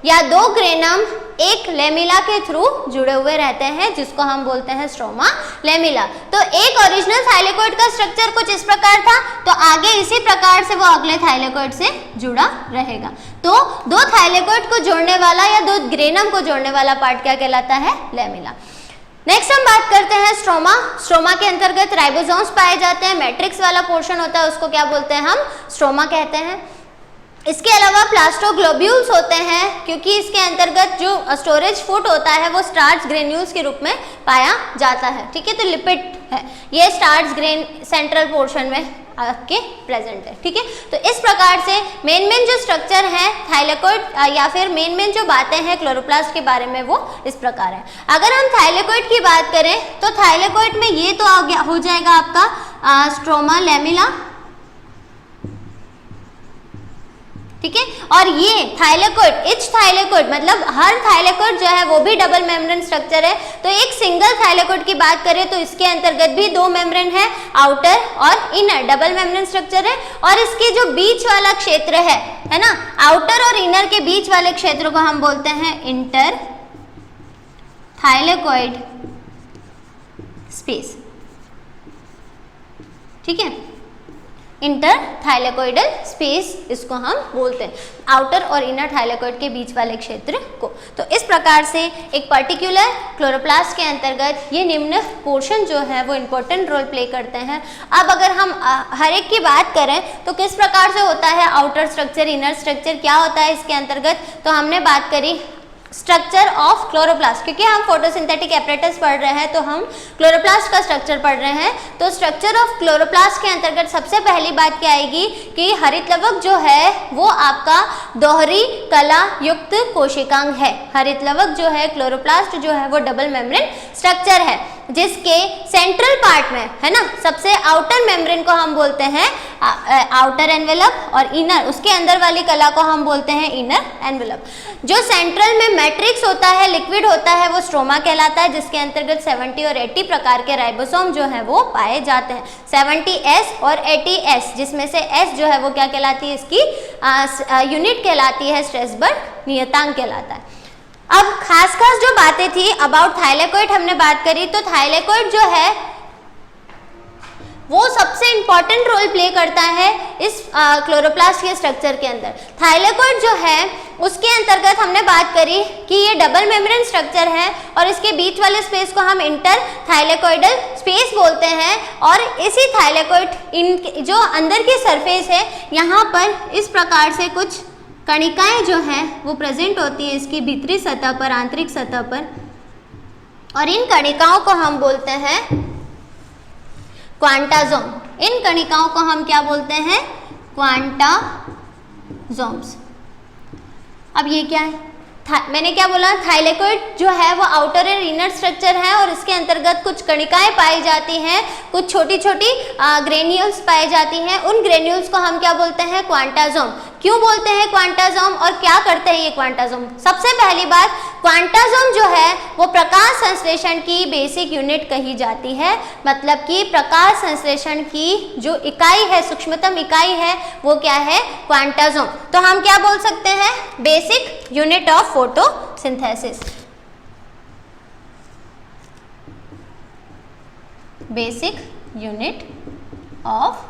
या दो ग्रेनम एक लेमिला के थ्रू जुड़े हुए रहते हैं, जिसको हम बोलते हैं स्ट्रोमा लेमिला। तो एक ओरिजिनल थाइलेकोइड का स्ट्रक्चर कुछ इस प्रकार था, तो आगे इसी प्रकार से वो अगले थाइलेकोइड से जुड़ा रहेगा। तो दो थाइलेकोइड को जोड़ने वाला या दो ग्रेनम को जोड़ने वाला पार्ट क्या कहलाता है, लेमिला। नेक्स्ट हम बात करते हैं स्ट्रोमा। स्ट्रोमा के अंतर्गत राइबोसोम्स पाए जाते हैं, मैट्रिक्स वाला पोर्शन होता है उसको क्या बोलते हैं हम, स्ट्रोमा कहते हैं। इसके अलावा प्लास्टोग्लोब्यूल्स होते हैं, क्योंकि इसके अंतर्गत जो स्टोरेज फूड होता है वो स्टार्च ग्रेन्यूल्स के रूप में पाया जाता है, ठीक है। तो लिपिड है ये स्टार्च ग्रेन सेंट्रल पोर्शन में आपके प्रेजेंट है, ठीक है। तो इस प्रकार से मेन जो स्ट्रक्चर है थाइलेकोइड या फिर मेन जो बातें हैं क्लोरोप्लास्ट के बारे में वो इस प्रकार है। अगर हम थाइलेकोइड की बात करें तो थाइलेकोइड में ये तो हो जाएगा आपका स्ट्रोमा लेमिला, ठीक है। और ये थाइलेकोइड, इच थाइलेकोइड मतलब हर थाइलेकोइड जो है वो भी डबल मेम्ब्रेन स्ट्रक्चर है। तो एक सिंगल थाइलेकोइड की बात करें तो इसके अंतर्गत भी दो मेम्ब्रेन है, आउटर और इनर, डबल मेम्ब्रेन स्ट्रक्चर है। और इसके जो बीच वाला क्षेत्र है ना, आउटर और इनर के बीच वाले क्षेत्र को हम बोलते हैं इंटर थाइलेकोइड स्पेस, ठीक है, इंटर थाइलेकोइडल स्पेस इसको हम बोलते हैं, आउटर और इनर थाइलेकोइड के बीच वाले क्षेत्र को। तो इस प्रकार से एक पर्टिकुलर क्लोरोप्लास्ट के अंतर्गत ये निम्न पोर्शन जो है वो इम्पोर्टेंट रोल प्ले करते हैं। अब अगर हम हर एक की बात करें तो किस प्रकार से होता है आउटर स्ट्रक्चर, इनर स्ट्रक्चर क्या होता है इसके अंतर्गत, तो हमने बात करी स्ट्रक्चर ऑफ क्लोरोप्लास्ट, क्योंकि हम फोटोसिंथेटिक एपरेटस पढ़ रहे हैं तो हम क्लोरोप्लास्ट का स्ट्रक्चर पढ़ रहे हैं। तो स्ट्रक्चर ऑफ क्लोरोप्लास्ट के अंतर्गत सबसे पहली बात क्या आएगी कि हरित लवक जो है वो आपका दोहरी कला युक्त कोशिकांग है। हरित लवक जो है, क्लोरोप्लास्ट जो है वो डबल मेम्ब्रेन स्ट्रक्चर है, जिसके सेंट्रल पार्ट में है ना, सबसे आउटर मेम्ब्रेन को हम बोलते हैं आउटर एनवेलप और इनर, उसके अंदर वाली कला को हम बोलते हैं इनर एनवेलप। जो सेंट्रल में मैट्रिक्स होता है, लिक्विड होता है, वो स्ट्रोमा कहलाता है, जिसके अंतर्गत 70 और 80 प्रकार के राइबोसोम जो है वो पाए जाते हैं, 70S और 80S, जिसमें से S जो है वो क्या कहलाती है, इसकी यूनिट कहलाती है, स्ट्रेसबर्ग नियतांक कहलाता है। अब खास जो बातें थी अबाउट थाइलेकोइड हमने बात करी, तो थाइलेकोइड जो है वो सबसे इंपॉर्टेंट रोल प्ले करता है इस क्लोरोप्लास्ट के स्ट्रक्चर के अंदर। थाइलेकोइड जो है उसके अंतर्गत हमने बात करी कि ये डबल मेम्ब्रेन स्ट्रक्चर है और इसके बीच वाले स्पेस को हम इंटर थाइलेकोइडल स्पेस बोलते हैं। और इसी थाइलेकोइड इन जो अंदर की सरफेस है, यहाँ पर इस प्रकार से कुछ कणिकाएं जो हैं वो प्रेजेंट होती है इसकी भीतरी सतह पर, आंतरिक सतह पर, और इन कणिकाओं को हम बोलते हैं क्वांटासोम। इन कणिकाओं को हम क्या बोलते हैं, क्वांटासोम्स। अब ये क्या है, मैंने क्या बोला, थाइलेकोइड जो है वो आउटर और इनर स्ट्रक्चर है और इसके अंतर्गत कुछ कणिकाएं पाई जाती हैं, कुछ छोटी छोटी ग्रेन्यूल्स पाई जाती हैं। उन ग्रेन्यूल्स को हम क्या बोलते हैं, क्वांटासोम। क्यों बोलते हैं क्वांटासोम और क्या करते हैं ये क्वांटासोम? सबसे पहली बात, क्वांटासोम जो है वो प्रकाश संश्लेषण की बेसिक यूनिट कही जाती है, मतलब कि प्रकाश संश्लेषण की जो इकाई है, सूक्ष्मतम इकाई है, वो क्या है, क्वांटासोम। तो हम क्या बोल सकते हैं, basic unit of photosynthesis. Basic unit of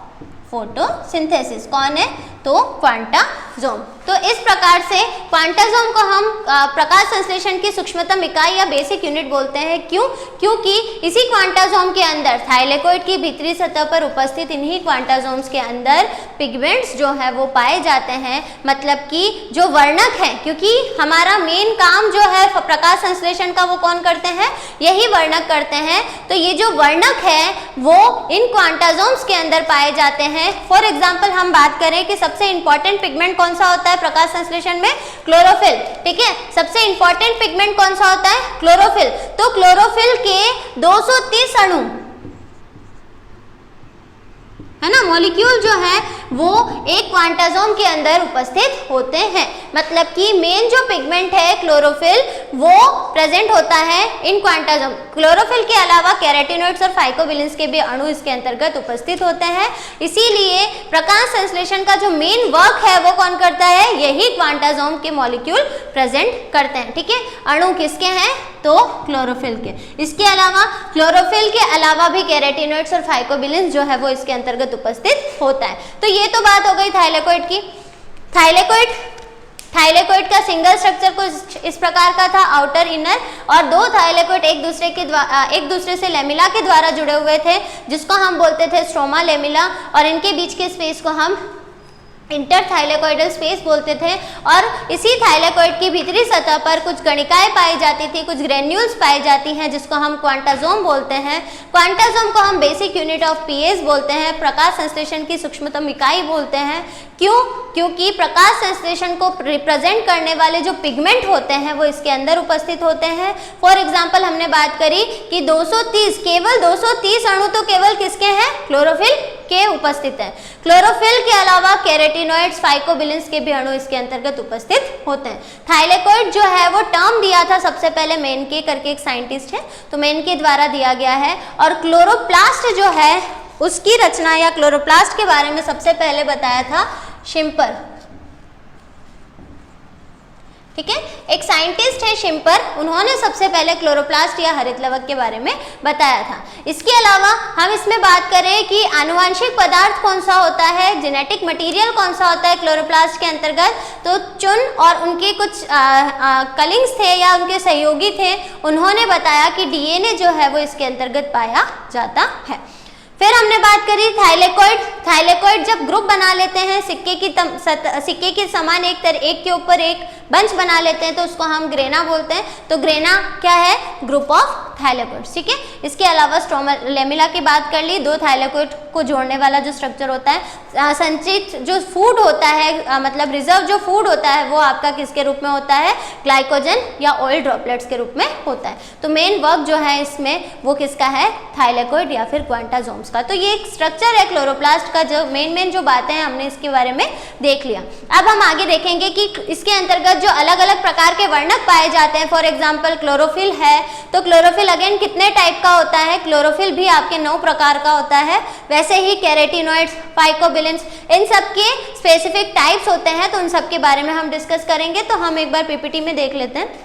photosynthesis कौन है, तो क्वांटासोम। तो इस प्रकार से क्वांटासोम को हम प्रकाश संश्लेषण की सूक्ष्मतम इकाई या बेसिक यूनिट बोलते हैं। क्यों? क्योंकि इसी क्वांटासोम के अंदर थाइलेकोइड की भीतरी सतह पर उपस्थित इन्हीं क्वांटासोम्स के अंदर पिगमेंट्स जो है वो पाए जाते हैं, मतलब कि जो वर्णक है, क्योंकि हमारा मेन काम जो है प्रकाश संश्लेषण का वो कौन करते हैं, यही वर्णक करते हैं। तो ये जो वर्णक है वो इन क्वांटासोम्स के अंदर पाए जाते हैं। फॉर एग्जाम्पल हम बात करें कि सबसे इंपॉर्टेंट पिगमेंट कौन सा होता है प्रकाश संश्लेषण में, क्लोरोफिल। ठीक है, सबसे इंपॉर्टेंट पिगमेंट कौन सा होता है, क्लोरोफिल। तो क्लोरोफिल के 230 अणु है ना, मॉलिक्यूल जो है वो एक क्वांटासोम के अंदर उपस्थित होते हैं, मतलब कि मेन जो पिगमेंट है क्लोरोफिल वो प्रेजेंट होता है इन क्वांटासोम। क्लोरोफिल के अलावा कैरोटीनॉइड्स और फाइकोबिलिन्स के भी अणु इसके अंतर्गत उपस्थित होते हैं। इसीलिए प्रकाश संश्लेषण का जो मेन वर्क है वो कौन करता है, यही क्वांटासोम के मॉलिक्यूल प्रेजेंट करते हैं। ठीक है, अणु किसके हैं, तो क्लोरोफिल के। इसके अलावा क्लोरोफिल के अलावा भी कैरोटीनॉइड्स और फाइकोबिलिन्स जो है वो इसके अंतर्गत उपस्थित होता है। तो ये तो बात हो गई थाइलेकोइड की। थाइलेकोइड का सिंगल स्ट्रक्चर कुछ इस प्रकार का था, आउटर इनर, और दो थाइलेकोइड एक दूसरे से लेमिला के द्वारा जुड़े हुए थे, जिसको हम बोलते थे स्ट्रोमा लेमिला, और इनके बीच के स्पेस को हम इंटर थाइलेकोइडल स्पेस बोलते थे। और इसी थाइलेकोइड की भीतरी सतह पर कुछ कणिकाएं पाई जाती थी, कुछ ग्रेन्यूल्स पाई जाती हैं, जिसको हम क्वांटासोम बोलते हैं। क्वांटासोम को हम बेसिक यूनिट ऑफ पीएस बोलते हैं, प्रकाश संश्लेषण की सूक्ष्मतम इकाई बोलते हैं। क्यों? क्योंकि प्रकाश संश्लेषण को रिप्रेजेंट करने वाले जो पिगमेंट होते हैं वो इसके अंदर उपस्थित होते हैं। फॉर एग्जाम्पल हमने बात करी कि 230, केवल 230 अणु तो केवल किसके हैं, क्लोरोफिल के उपस्थित हैं। क्लोरोफिल के अलावा कैरोटीनॉइड्स, फाइकोबिलिन्स के भी अणु इसके अंतर्गत उपस्थित होते हैं। थाइलेकोइड जो है वो टर्म दिया था सबसे पहले मेनके करके एक साइंटिस्ट है, तो मेनके द्वारा दिया गया है। और क्लोरोप्लास्ट जो है उसकी रचना या क्लोरोप्लास्ट के बारे में सबसे पहले बताया था शिम्पर। ठीक है, एक साइंटिस्ट है शिम्पर, उन्होंने सबसे पहले क्लोरोप्लास्ट या हरित लवक के बारे में बताया था। इसके अलावा हम इसमें बात करें कि आनुवंशिक पदार्थ कौन सा होता है, जेनेटिक मटेरियल कौन सा होता है क्लोरोप्लास्ट के अंतर्गत, तो चुन और उनके कुछ कलिंग्स थे या उनके सहयोगी थे, उन्होंने बताया कि डीएनए जो है वो इसके अंतर्गत पाया जाता है। फिर हमने बात करी थाइलेकोइड। थाइलेकोइड जब ग्रुप बना लेते हैं सिक्के के समान एक के ऊपर एक बंच बना लेते हैं तो उसको हम ग्रेना बोलते हैं। तो ग्रेना क्या है, ग्रुप ऑफ थाइलेकोइड्स। ठीक है, इसके अलावा स्ट्रोमा लेमिला की बात कर ली, दो थाइलेकोइड को जोड़ने वाला जो स्ट्रक्चर होता है। संचित जो फूड होता है मतलब रिजर्व जो फूड होता है वो आपका किसके रूप में होता है, ग्लाइकोजन या ऑयल ड्रॉपलेट्स के रूप में होता है। तो मेन वर्क जो है इसमें वो किसका है, थाइलेकोइड या फिर क्वांटासोम्स का। तो ये एक स्ट्रक्चर है क्लोरोप्लास्ट का, जो मेन जो बातें हैं हमने इसके बारे में देख लिया। अब हम आगे देखेंगे कि इसके अंतर्गत जो अलग अलग प्रकार के वर्णक पाए जाते हैं। फॉर एग्जाम्पल क्लोरोफिल है, तो क्लोरोफिल अगेन कितने टाइप का होता है, क्लोरोफिल भी आपके 9 प्रकार का होता है। वैसे ही कैरोटीनॉइड्स, फाइकोबिलिन्स, इन सब के स्पेसिफिक टाइप्स होते हैं, तो उन सब के बारे में हम डिस्कस करेंगे। तो हम एक बार पीपीटी में देख लेते हैं।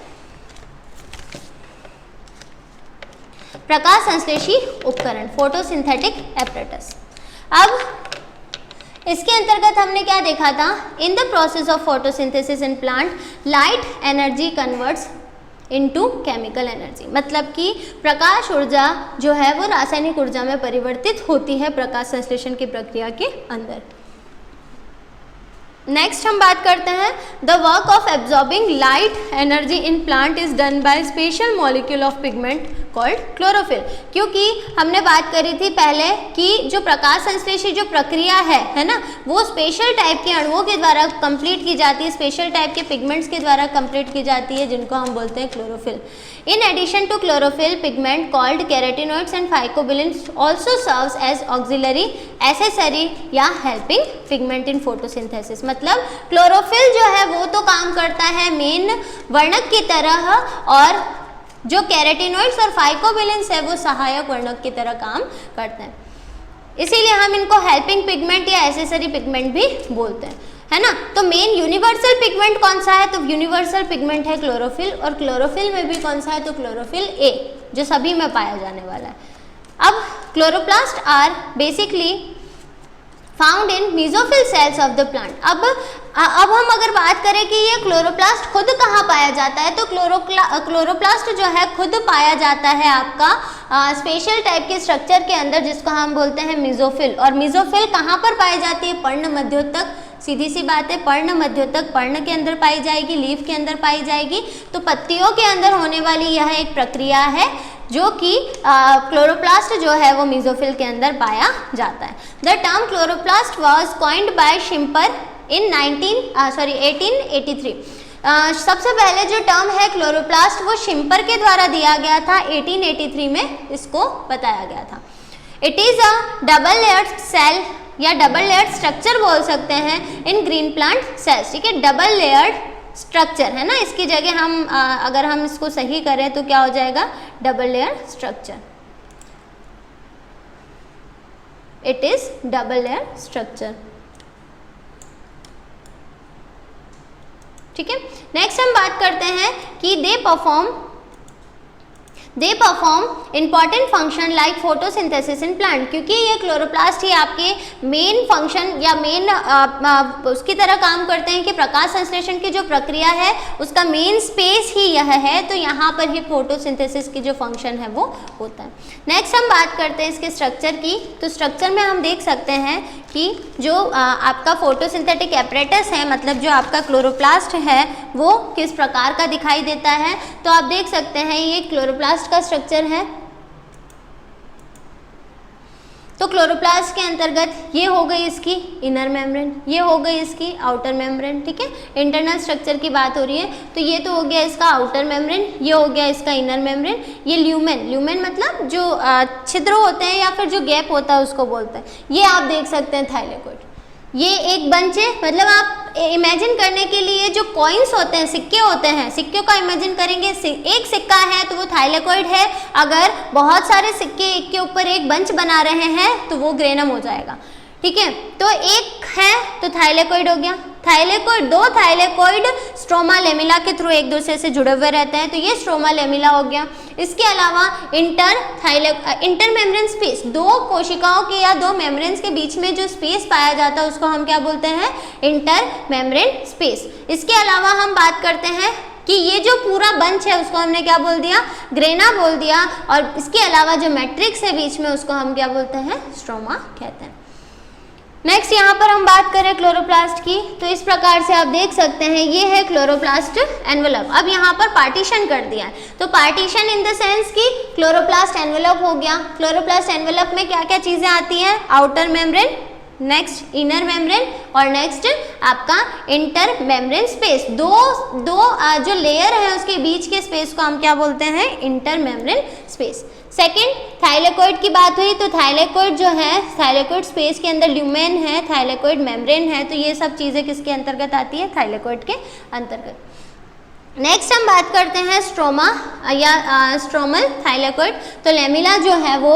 प्रकाश संश्लेषी उपकरण, फोटोसिंथेटिक एपरेटस। अब इसके अंतर्गत हमने क्या देखा था, in the process of photosynthesis in plant light energy converts into chemical energy, मतलब कि प्रकाश ऊर्जा जो है वो रासायनिक ऊर्जा में परिवर्तित होती है प्रकाश संश्लेषण की प्रक्रिया के अंदर। नेक्स्ट हम बात करते हैं, the work of absorbing light energy in plant is done by special molecule of pigment called chlorophyll. क्योंकि हमने बात करी थी पहले कि जो प्रकाश संश्लेषी जो प्रक्रिया है ना, वो स्पेशल टाइप के अणुओं के द्वारा कंप्लीट की जाती है, स्पेशल टाइप के पिगमेंट्स के द्वारा कंप्लीट की जाती है, जिनको हम बोलते हैं chlorophyll. In addition to chlorophyll, pigment called carotenoids and phycobilins also serves as auxiliary, accessory या हेल्पिंग पिगमेंट इन फोटोसिंथेसिस। मतलब क्लोरोफिल जो है वो तो काम करता है मेन वर्णक की तरह, और जो कैरोटीनॉइड्स और फाइकोबिलिन्स है वो सहायक वर्णक की तरह काम करते हैं। इसीलिए हम इनको हेल्पिंग पिगमेंट या एसेसरी पिगमेंट भी बोलते हैं, है ना। तो मेन यूनिवर्सल पिगमेंट कौन सा है, तो यूनिवर्सल पिगमेंट है क्लोरोफिल, और क्लोरोफिल में भी कौन सा है, तो क्लोरोफिल ए, जो सभी में पाया जाने वाला है। अब chloroplast are basically found in mesophyll cells of the plant. अब हम अगर बात करें कि ये क्लोरोप्लास्ट खुद कहाँ पाया जाता है, तो क्लोरोप्लास्ट जो है खुद पाया जाता है आपका स्पेशल टाइप के स्ट्रक्चर के अंदर, जिसको हम बोलते हैं मेसोफिल। और मेसोफिल कहाँ पर पाई जाती है, पर्ण मध्योतक। सीधी सी बात है, पर्ण मध्योतक पर्ण के अंदर पाई जाएगी, लीफ के अंदर पाई जाएगी। तो पत्तियों के अंदर होने वाली यह एक प्रक्रिया है जो कि क्लोरोप्लास्ट जो है वो मेसोफिल के अंदर पाया जाता है। The term chloroplast was coined by Schimper in 1883। सबसे पहले जो टर्म है क्लोरोप्लास्ट वो शिम्पर के द्वारा दिया गया था, 1883 में इसको बताया गया था। It is a double layered cell या डबल लेयर्ड स्ट्रक्चर बोल सकते हैं इन ग्रीन प्लांट सेल्स। ठीक है, डबल लेयर्ड स्ट्रक्चर है ना, इसकी जगह हम अगर हम इसको सही करें तो क्या हो जाएगा, double layer structure. It is double layer structure. ठीक है, नेक्स्ट हम बात करते हैं कि they perform important function like photosynthesis in plant. क्योंकि ये क्लोरोप्लास्ट ही आपके मेन फंक्शन या मेन उसकी तरह काम करते हैं कि प्रकाश संश्लेषण की जो प्रक्रिया है उसका मेन स्पेस ही यह है, तो यहाँ पर ही फोटोसिंथेसिस की जो फंक्शन है वो होता है। नेक्स्ट हम बात करते हैं इसके स्ट्रक्चर की। तो स्ट्रक्चर में हम देख सकते हैं कि जो आपका फोटोसिंथेटिक एपरेटस है, मतलब जो आपका क्लोरोप्लास्ट है वो किस प्रकार का दिखाई देता है। तो आप देख सकते हैं ये क्लोरोप्लास्ट का स्ट्रक्चर है। तो क्लोरोप्लास्ट के अंतर्गत ये हो गई इसकी इनर मेम्ब्रेन, ये हो गई इसकी आउटर मेम्ब्रेन, ठीक है। इंटरनल स्ट्रक्चर की बात हो रही है तो ये तो हो गया इसका आउटर मेम्ब्रेन, ये हो गया इसका इनर मेम्ब्रेन। ये ल्यूमेन, ल्यूमेन मतलब जो छिद्र होते हैं या फिर जो गैप होता है उसको बोलते हैं। ये आप देख सकते हैं थाइलेकोइड, ये एक बंच है, मतलब आप इमेजिन करने के लिए जो कॉइन्स होते हैं, सिक्के होते हैं, सिक्के का इमेजिन करेंगे, एक सिक्का है तो वो थाइलेकोइड है, अगर बहुत सारे सिक्के एक के ऊपर एक बंच बना रहे हैं तो वो ग्रेनम हो जाएगा, ठीक है। तो एक है तो थाइलेकोइड हो गया। थाइलेकोइड, दो थाइलेकोइड स्ट्रोमा लेमिला के थ्रू एक दूसरे से जुड़े हुए रहते हैं तो ये स्ट्रोमा लेमिला हो गया। इसके अलावा इंटर मेम्ब्रेन स्पेस, दो कोशिकाओं के या दो मेम्ब्रेन्स के बीच में जो स्पेस पाया जाता है उसको हम क्या बोलते हैं, इंटर मेम्ब्रेन स्पेस। इसके अलावा हम बात करते हैं कि ये जो पूरा बंच है उसको हमने क्या बोल दिया, ग्रेना बोल दिया, और इसके अलावा जो मैट्रिक्स है बीच में उसको हम क्या बोलते हैं, स्ट्रोमा कहते हैं। नेक्स्ट यहाँ पर हम बात करें क्लोरोप्लास्ट की, तो इस प्रकार से आप देख सकते हैं ये है क्लोरोप्लास्ट एनवेलप। अब यहाँ पर पार्टीशन कर दिया है, तो पार्टीशन इन द सेंस कि क्लोरोप्लास्ट एनवेलप हो गया। क्लोरोप्लास्ट एनवेलप में क्या क्या चीज़ें आती हैं, outer membrane, next inner membrane और नेक्स्ट आपका इंटर मेम्ब्रेन स्पेस। दो जो लेयर है उसके बीच के स्पेस को हम क्या बोलते हैं, inter membrane space. Second, thylakoid की बात हुई तो थाइलेकोइड जो है, थाइलेकोइड स्पेस के अंदर ल्यूमेन है, थाइलेकोइड मेम्ब्रेन है, तो ये सब चीज़ें किसके अंतर्गत आती है, थाइलेकोइड के अंतर्गत। नेक्स्ट हम बात करते हैं स्ट्रोमा या स्ट्रोमल थाइलेकोइड। तो लेमिला जो है वो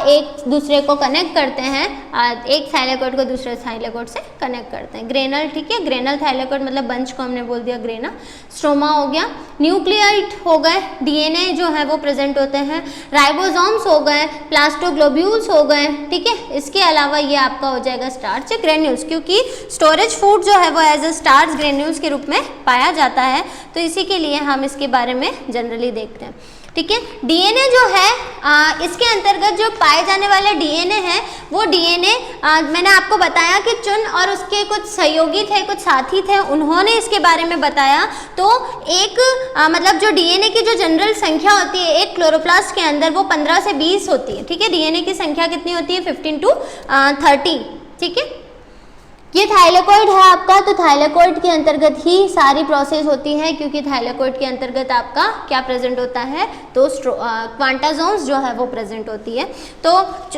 एक दूसरे को कनेक्ट करते हैं, एक थाइलेकोइड को दूसरे थाइलेकोइड से कनेक्ट करते हैं। ग्रेनल, ठीक है, ग्रेनल थाइलेकोइड मतलब बंच को हमने बोल दिया ग्रेना। स्ट्रोमा हो गया, न्यूक्लियाइड हो गए, डीएनए जो है वो प्रेजेंट होते हैं, राइबोसोम्स हो गए, प्लास्टोग्लोब्यूल्स हो गए, ठीक है। इसके अलावा ये आपका हो जाएगा स्टार्च ग्रेन्यूल्स, क्योंकि स्टोरेज फूड जो है वो एज ए स्टार्च ग्रेन्यूल्स के रूप में पाया जाता है, तो इसी के लिए हम इसके बारे में जनरली देखते हैं, ठीक है। डीएनए जो है इसके अंतर्गत जो पाए जाने वाले डीएनए है वो डीएनए मैंने आपको बताया कि चुन और उसके कुछ सहयोगी थे, कुछ साथी थे, उन्होंने इसके बारे में बताया। तो एक मतलब जो डीएनए की जो जनरल संख्या होती है एक क्लोरोप्लास्ट के अंदर वो 15 से 20 होती है, ठीक है। डीएनए की संख्या कितनी होती है, 15 to 30, ठीक है। ये थाइलेकोइड है आपका, तो थाइलेकोइड के अंतर्गत ही सारी प्रोसेस होती है, क्योंकि थाइलेकोइड के अंतर्गत आपका क्या प्रेजेंट होता है, तो क्वांटासोम्स जो है वो प्रेजेंट होती है। तो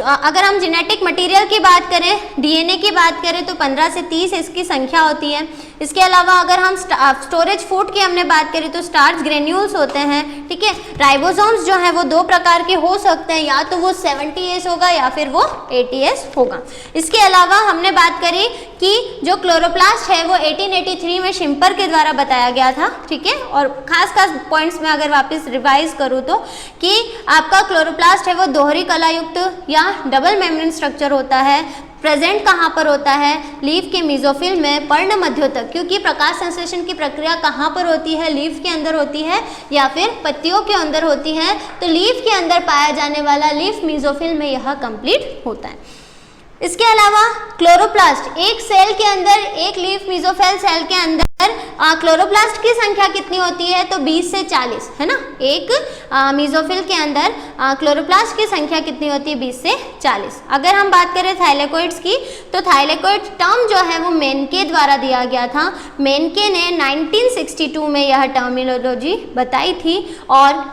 अगर हम जेनेटिक मटेरियल की बात करें, डीएनए की बात करें तो 15 से 30 इसकी संख्या होती है। इसके अलावा अगर हम स्टोरेज फूड की हमने बात करें तो स्टार्च ग्रेन्यूल्स होते हैं, ठीक है। राइबोसोम्स जो है वो दो प्रकार के हो सकते हैं, या तो वो 70S होगा या फिर वो 80S होगा। इसके अलावा हमने बात करी कि जो क्लोरोप्लास्ट है वो 1883 में शिम्पर के द्वारा बताया गया था, ठीक है। और खास पॉइंट्स में अगर वापस रिवाइज करूँ तो कि आपका क्लोरोप्लास्ट है वो दोहरी कलायुक्त या डबल मेम्ब्रेन स्ट्रक्चर होता है। प्रेजेंट कहाँ पर होता है, लीफ के मेसोफिल में पर्ण मध्योतक, क्योंकि प्रकाश संश्लेषण की प्रक्रिया कहाँ पर होती है, लीफ के अंदर होती है या फिर पत्तियों के अंदर होती है, तो लीफ के अंदर पाया जाने वाला लीफ मेसोफिल में यह कंप्लीट होता है। इसके अलावा क्लोरोप्लास्ट, एक सेल के अंदर, एक लीफ मेसोफिल सेल के अंदर क्लोरोप्लास्ट की संख्या कितनी होती है, तो 20 से 40, है ना। एक मेसोफिल के अंदर क्लोरोप्लास्ट की संख्या कितनी होती है, 20 से 40। अगर हम बात करें थाइलेकोइड्स की, तो थाइलेकोइड टर्म जो है वो मेनके द्वारा दिया गया था। मेनके ने 1962 में यह टर्मिनोलॉजी बताई थी। और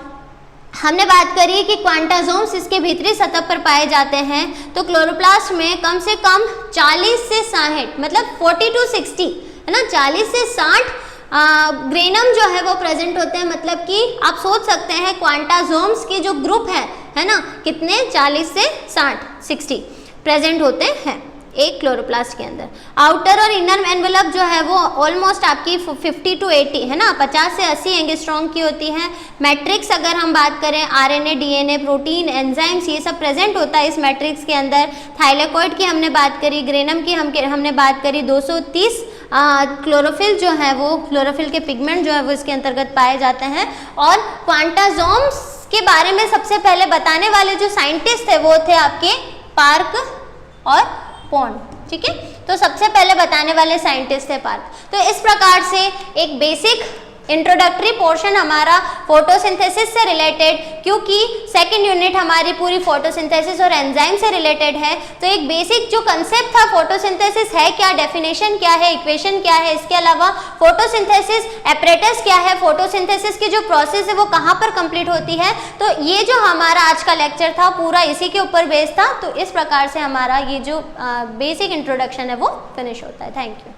हमने बात करी कि क्वांटासोम्स इसके भीतरी सतह पर पाए जाते हैं, तो क्लोरोप्लास्ट में कम से कम 40 से 60, मतलब 40 to 60, है ना, 40 से 60 ग्रेनम जो है वो प्रेजेंट होते हैं। मतलब कि आप सोच सकते हैं क्वांटासोम्स की जो ग्रुप है ना, कितने, 40 से 60 प्रेजेंट होते हैं एक क्लोरोप्लास्ट के अंदर। आउटर और इनर एनवेलप जो है वो ऑलमोस्ट आपकी 50 to 80, है ना, 50 से 80 एंगस्ट्रॉम की होती है। मैट्रिक्स अगर हम बात करें, आरएनए, डीएनए, प्रोटीन, एंजाइम्स, ये सब प्रेजेंट होता है इस मैट्रिक्स के अंदर। थाइलेकोइड की हमने बात करी, ग्रेनम की हमने बात करी। 230 क्लोरोफिल जो है वो, क्लोरोफिल के पिगमेंट जो है वो इसके अंतर्गत पाए जाते हैं। और क्वांटासोम्स के बारे में सबसे पहले बताने वाले जो साइंटिस्ट थे वो थे आपके पार्क और पॉन्ड, ठीक है। तो सबसे पहले बताने वाले साइंटिस्ट थे पार्क। तो इस प्रकार से एक बेसिक इंट्रोडक्टरी पोर्शन हमारा फोटोसिंथेसिस से रिलेटेड, क्योंकि सेकंड यूनिट हमारी पूरी फोटोसिंथेसिस और एंजाइम से रिलेटेड है, तो एक बेसिक जो कंसेप्ट था फोटोसिंथेसिस है क्या, डेफिनेशन क्या है, इक्वेशन क्या है, इसके अलावा फोटोसिंथेसिस एपरेटस क्या है, फोटोसिंथेसिस की जो प्रोसेस है वो कहाँ पर कंप्लीट होती है। तो ये जो हमारा आज का लेक्चर था पूरा इसी के ऊपर बेस्ड था। तो इस प्रकार से हमारा ये जो बेसिक इंट्रोडक्शन है वो फिनिश होता है। Thank you.